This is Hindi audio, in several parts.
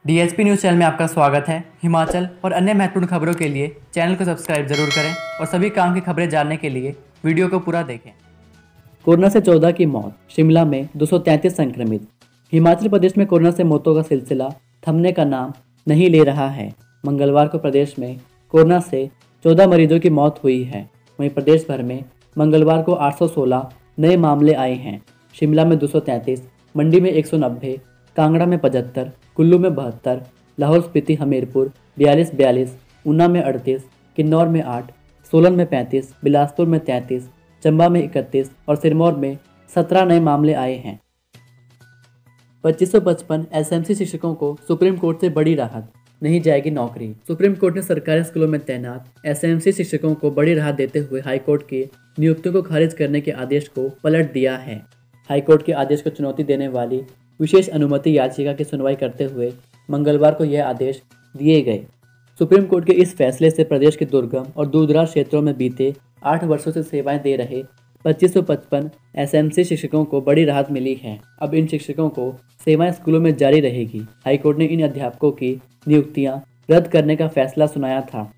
डीएचपी न्यूज़ चैनल में आपका स्वागत है। हिमाचल और अन्य महत्वपूर्ण खबरों के लिए चैनल को सब्सक्राइब जरूर करें और सभी काम की खबरें जानने के लिए वीडियो को पूरा देखें। कोरोना से 14 की मौत, शिमला में 233 संक्रमित। हिमाचल प्रदेश में कोरोना से मौतों का सिलसिला थमने का नाम नहीं ले रहा है। मंगलवार को प्रदेश में कोरोना से 14 मरीजों की मौत हुई है। वहीं प्रदेश भर में मंगलवार को 816 नए मामले आए हैं। शिमला में 233, मंडी में 190, कांगड़ा में 75, कुल्लू में 72, लाहौल स्पीति हमीरपुर 42, ऊना में 38, किन्नौर में 8, सोलन में 35, बिलासपुर में 33, चंबा में 31 और सिरमौर में 17 नए मामले आए हैं। 2555 एसएमसी शिक्षकों को सुप्रीम कोर्ट से बड़ी राहत, नहीं जाएगी नौकरी। सुप्रीम कोर्ट ने सरकारी स्कूलों में तैनात एसएमसी शिक्षकों को बड़ी राहत देते हुए हाईकोर्ट की नियुक्तियों को खारिज करने के आदेश को पलट दिया है। हाईकोर्ट के आदेश को चुनौती देने वाली विशेष अनुमति याचिका की सुनवाई करते हुए मंगलवार को यह आदेश दिए गए। सुप्रीम कोर्ट के इस फैसले से प्रदेश के दुर्गम और दूरदराज क्षेत्रों में बीते 8 वर्षों से सेवाएं दे रहे 2555 एसएमसी शिक्षकों को बड़ी राहत मिली है। अब इन शिक्षकों को सेवाएं स्कूलों में जारी रहेगी। हाईकोर्ट ने इन अध्यापकों की नियुक्तियां रद्द करने का फैसला सुनाया था।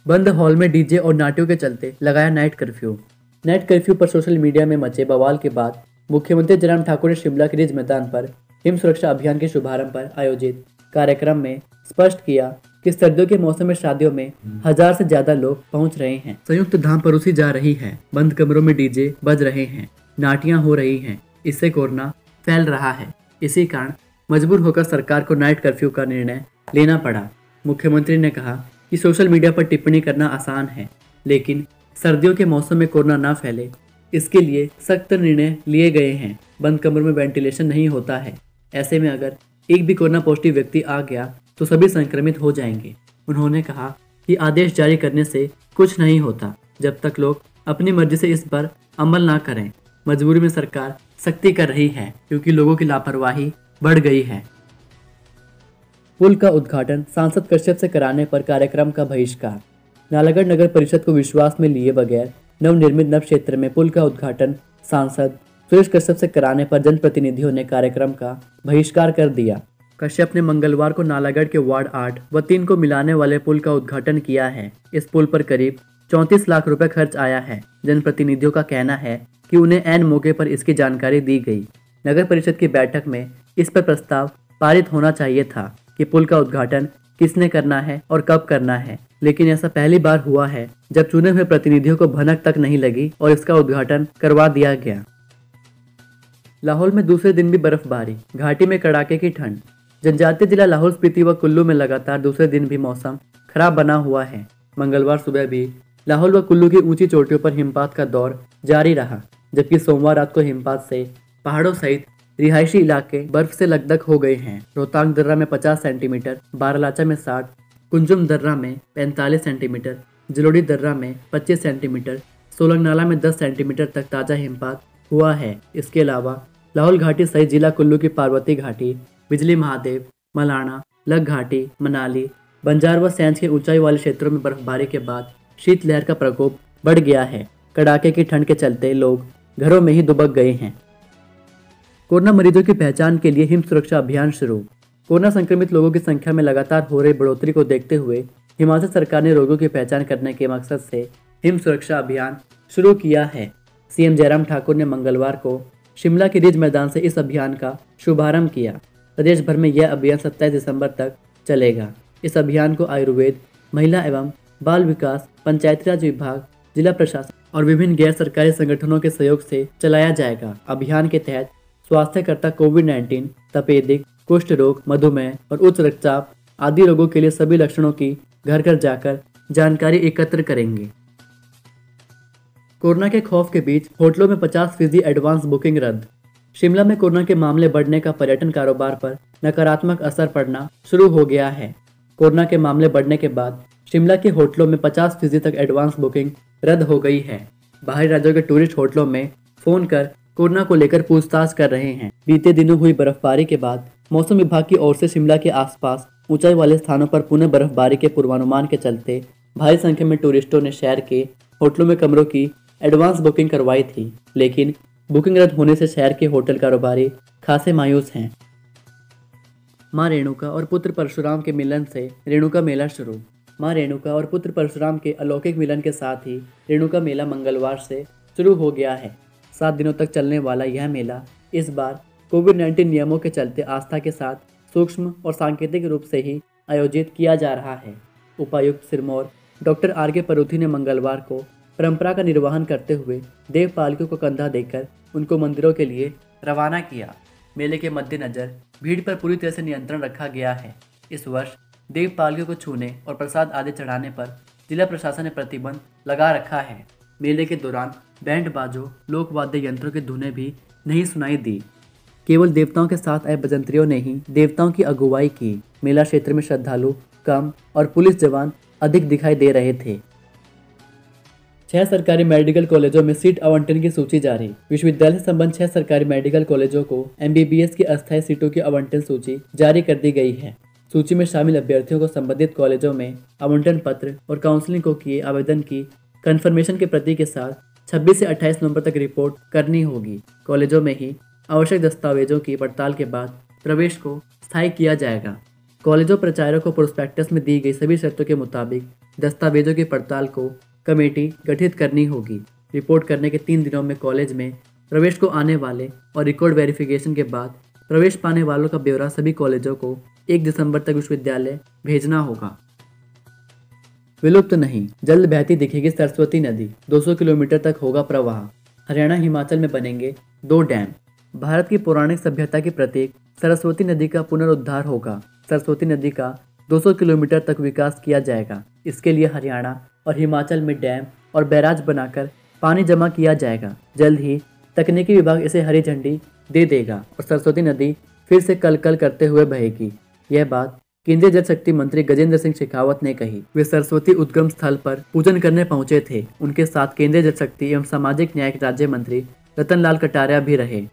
बंद हॉल में डीजे और नाट्यों के चलते लगाया नाइट कर्फ्यू। नाइट कर्फ्यू पर सोशल मीडिया में मचे बवाल के बाद मुख्यमंत्री जयराम ठाकुर ने शिमला के रिज मैदान पर हिम सुरक्षा अभियान के शुभारंभ पर आयोजित कार्यक्रम में स्पष्ट किया कि सर्दियों के मौसम में शादियों में 1000 से ज्यादा लोग पहुंच रहे हैं। संयुक्त धाम परोसी जा रही है, बंद कमरों में डीजे बज रहे हैं, नाटियां हो रही हैं, इससे कोरोना फैल रहा है। इसी कारण मजबूर होकर सरकार को नाइट कर्फ्यू का निर्णय लेना पड़ा। मुख्यमंत्री ने कहा कि सोशल मीडिया पर टिप्पणी करना आसान है, लेकिन सर्दियों के मौसम में कोरोना ना फैले इसके लिए सख्त निर्णय लिए गए हैं। बंद कमरों में वेंटिलेशन नहीं होता है। ऐसे में अगर एक भी कोरोना पॉजिटिव व्यक्ति आ गया तो सभी संक्रमित हो जाएंगे। उन्होंने कहा कि आदेश जारी करने से कुछ नहीं होता जब तक लोग अपनी मर्जी से इस पर अमल ना करें। मजबूरी में सरकार सख्ती कर रही है क्योंकि लोगों की लापरवाही बढ़ गई है। पुल का उद्घाटन सांसद कश्यप से कराने पर कार्यक्रम का बहिष्कार। नालागढ़ नगर परिषद को विश्वास में लिए बगैर नवनिर्मित नव क्षेत्र में पुल का उद्घाटन सांसद सुरेश कश्यप से कराने पर जनप्रतिनिधियों ने कार्यक्रम का बहिष्कार कर दिया। कश्यप ने मंगलवार को नालागढ़ के वार्ड 8 व 3 को मिलाने वाले पुल का उद्घाटन किया है। इस पुल पर करीब 34 लाख रुपए खर्च आया है। जनप्रतिनिधियों का कहना है कि उन्हें ऐन मौके पर इसकी जानकारी दी गई। नगर परिषद की बैठक में इस पर प्रस्ताव पारित होना चाहिए था कि पुल का उद्घाटन किसने करना है और कब करना है, लेकिन ऐसा पहली बार हुआ है जब चुने हुए प्रतिनिधियों को भनक तक नहीं लगी और इसका उद्घाटन करवा दिया गया। लाहौल में दूसरे दिन भी बर्फबारी, घाटी में कड़ाके की ठंड। जनजातीय जिला लाहौल स्पीति व कुल्लू में लगातार दूसरे दिन भी मौसम खराब बना हुआ है। मंगलवार सुबह भी लाहौल व कुल्लू की ऊंची चोटियों पर हिमपात का दौर जारी रहा, जबकि सोमवार रात को हिमपात से पहाड़ों सहित रिहायशी इलाके बर्फ से लकदक हो गए हैं। रोहतांग दर्रा में 50 सेंटीमीटर, बारालाचा में 60, कुंजुम दर्रा में 45 सेंटीमीटर, जलोड़ी दर्रा में 25 सेंटीमीटर, सोलंग नाला में 10 सेंटीमीटर तक ताज़ा हिमपात हुआ है। इसके अलावा लाहौल घाटी सहित जिला कुल्लू की पार्वती घाटी, बिजली महादेव, मलाना, लग घाटी, मनाली, बंजार व सैंज के ऊंचाई वाले क्षेत्रों में बर्फबारी के बाद शीतलहर का प्रकोप बढ़ गया है। कड़ाके की ठंड के चलते लोग घरों में ही दुबक गए हैं। कोरोना मरीजों की पहचान के लिए हिम सुरक्षा अभियान शुरू। कोरोना संक्रमित लोगों की संख्या में लगातार हो रही बढ़ोतरी को देखते हुए हिमाचल सरकार ने रोगियों की पहचान करने के मकसद से हिम सुरक्षा अभियान शुरू किया है। सीएम जयराम ठाकुर ने मंगलवार को शिमला के रिज मैदान से इस अभियान का शुभारंभ किया। प्रदेश भर में यह अभियान 27 दिसंबर तक चलेगा। इस अभियान को आयुर्वेद, महिला एवं बाल विकास, पंचायती राज विभाग, जिला प्रशासन और विभिन्न गैर सरकारी संगठनों के सहयोग से चलाया जाएगा। अभियान के तहत स्वास्थ्यकर्ता कोविड-19, तपेदिक, कुष्ठ रोग, मधुमेह और उच्च रक्तचाप आदि रोगों के लिए सभी लक्षणों की घर घर जाकर जानकारी एकत्र करेंगे। कोरोना के खौफ के बीच होटलों में 50% एडवांस बुकिंग रद्द। शिमला में कोरोना के मामले बढ़ने का पर्यटन कारोबार पर नकारात्मक असर पड़ना शुरू हो गया है। कोरोना के मामले बढ़ने के बाद शिमला के होटलों में 50% तक एडवांस बुकिंग रद्द हो गई है। बाहरी राज्यों के टूरिस्ट होटलों में फोन कर कोरोना को लेकर पूछताछ कर रहे हैं। बीते दिनों हुई बर्फबारी के बाद मौसम विभाग की ओर से शिमला के आसपास ऊंचाई वाले स्थानों पर पुनः बर्फबारी के पूर्वानुमान के चलते भारी संख्या में टूरिस्टों ने शहर के होटलों में कमरों की एडवांस बुकिंग करवाई थी, लेकिन बुकिंग रद्द होने से शहर के होटल कारोबारी खासे मायूस हैं। मां रेणुका और पुत्र परशुराम के मिलन से रेणुका मेला शुरू। मां रेणुका और पुत्र परशुराम के अलौकिक मिलन के साथ ही रेणुका मेला मंगलवार से शुरू हो गया है। 7 दिनों तक चलने वाला यह मेला इस बार कोविड-19 नियमों के चलते आस्था के साथ सूक्ष्म और सांकेतिक रूप से ही आयोजित किया जा रहा है। उपायुक्त सिरमौर डॉक्टर आर.के. परूथी ने मंगलवार को परंपरा का निर्वहन करते हुए देव पालकियों को कंधा देकर उनको मंदिरों के लिए रवाना किया। मेले के मद्देनजर भीड़ पर पूरी तरह से नियंत्रण रखा गया है। इस वर्ष देव पालकियों को छूने और प्रसाद आदि चढ़ाने पर जिला प्रशासन ने प्रतिबंध लगा रखा है। मेले के दौरान बैंड बाजों, लोक वाद्य यंत्रों की धुनें भी नहीं सुनाई दी। केवल देवताओं के साथ आए भजंत्रियों ने ही देवताओं की अगुवाई की। मेला क्षेत्र में श्रद्धालु कम और पुलिस जवान अधिक दिखाई दे रहे थे। 6 सरकारी मेडिकल कॉलेजों में सीट आवंटन की सूची जारी। विश्वविद्यालय से संबंध 6 सरकारी मेडिकल कॉलेजों को MBBS की अस्थायी सीटों की आवंटन सूची जारी कर दी गई है। सूची में शामिल अभ्यर्थियों को संबंधित कॉलेजों में आवंटन पत्र और काउंसलिंग को किए आवेदन की कंफर्मेशन के प्रति के साथ 26 से 28 नवंबर तक रिपोर्ट करनी होगी। कॉलेजों में ही आवश्यक दस्तावेजों की पड़ताल के बाद प्रवेश को स्थायी किया जाएगा। कॉलेजों प्राचार्यों को प्रोस्पेक्टस में दी गई सभी शर्तों के मुताबिक दस्तावेजों की पड़ताल को कमेटी गठित करनी होगी। रिपोर्ट करने के 3 दिनों में कॉलेज में प्रवेश को आने वाले और रिकॉर्ड वेरिफिकेशन के बाद प्रवेश पाने वालों का ब्यौरा सभी कॉलेजों को 1 दिसंबर तक विश्वविद्यालय भेजना होगा। विलुप्त नहीं, जल्द बहती दिखेगी सरस्वती नदी, 200 किलोमीटर तक होगा प्रवाह। हरियाणा हिमाचल में बनेंगे 2 डैम। भारत की पौराणिक सभ्यता की प्रतीक सरस्वती नदी का पुनरुद्धार होगा। सरस्वती नदी का 200 किलोमीटर तक विकास किया जाएगा। इसके लिए हरियाणा और हिमाचल में डैम और बैराज बनाकर पानी जमा किया जाएगा। जल्द ही तकनीकी विभाग इसे हरी झंडी दे देगा और सरस्वती नदी फिर से कलकल करते हुए बहेगी। यह बात केंद्रीय जल शक्ति मंत्री गजेंद्र सिंह शेखावत ने कही। वे सरस्वती उद्गम स्थल पर पूजन करने पहुंचे थे। उनके साथ केंद्रीय जल शक्ति एवं सामाजिक न्याय राज्य मंत्री रतनलाल कटारिया भी रहे।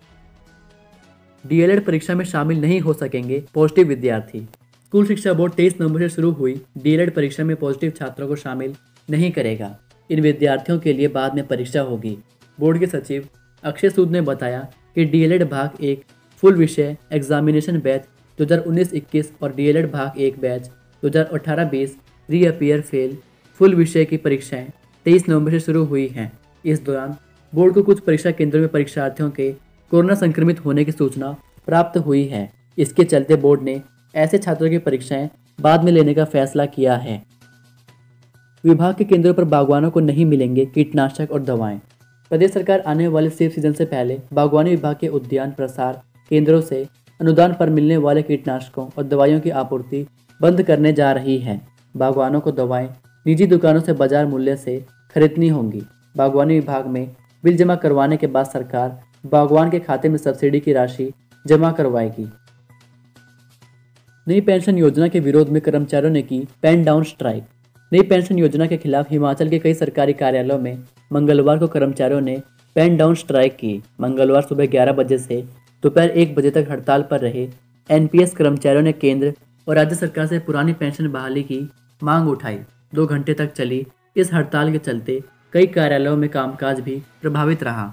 DLED परीक्षा में शामिल नहीं हो सकेंगे पॉजिटिव विद्यार्थी। स्कूल शिक्षा बोर्ड 23 नवंबर से शुरू हुई DLED परीक्षा में पॉजिटिव छात्रों को शामिल नहीं करेगा। इन विद्यार्थियों के लिए बाद में परीक्षा होगी। बोर्ड के सचिव अक्षय सूद ने बताया कि DLED भाग 1 फुल विषय एग्जामिनेशन बैच 2019-21 और DLED भाग 1 बैच 2018-20 रीअपियर फेल फुल विषय की परीक्षाएं 23 नवंबर से शुरू हुई हैं। इस दौरान बोर्ड को कुछ परीक्षा केंद्रों में परीक्षार्थियों के कोरोना संक्रमित होने की सूचना प्राप्त हुई है। इसके चलते बोर्ड ने ऐसे छात्रों की परीक्षाएं बाद में लेने का फैसला किया है। विभाग के केंद्रों पर बागवानों को नहीं मिलेंगे कीटनाशक और दवाएं। प्रदेश सरकार आने वाले सेब सीजन से पहले बागवानी विभाग के उद्यान प्रसार केंद्रों से अनुदान पर मिलने वाले कीटनाशकों और दवाइयों की आपूर्ति बंद करने जा रही है। बागवानों को दवाएं निजी दुकानों से बाजार मूल्य से खरीदनी होंगी। बागवानी विभाग में बिल जमा करवाने के बाद सरकार बागवान के खाते में सब्सिडी की राशि जमा करवाएगी। नई पेंशन योजना के विरोध में कर्मचारियों ने की पेन डाउन स्ट्राइक। नई पेंशन योजना के खिलाफ हिमाचल के कई सरकारी कार्यालयों में मंगलवार को कर्मचारियों ने पेन डाउन स्ट्राइक की। मंगलवार सुबह 11 बजे से दोपहर 1 बजे तक हड़ताल पर रहे NPS कर्मचारियों ने केंद्र और राज्य सरकार से पुरानी पेंशन बहाली की मांग उठाई। 2 घंटे तक चली इस हड़ताल के चलते कई कार्यालयों में कामकाज भी प्रभावित रहा।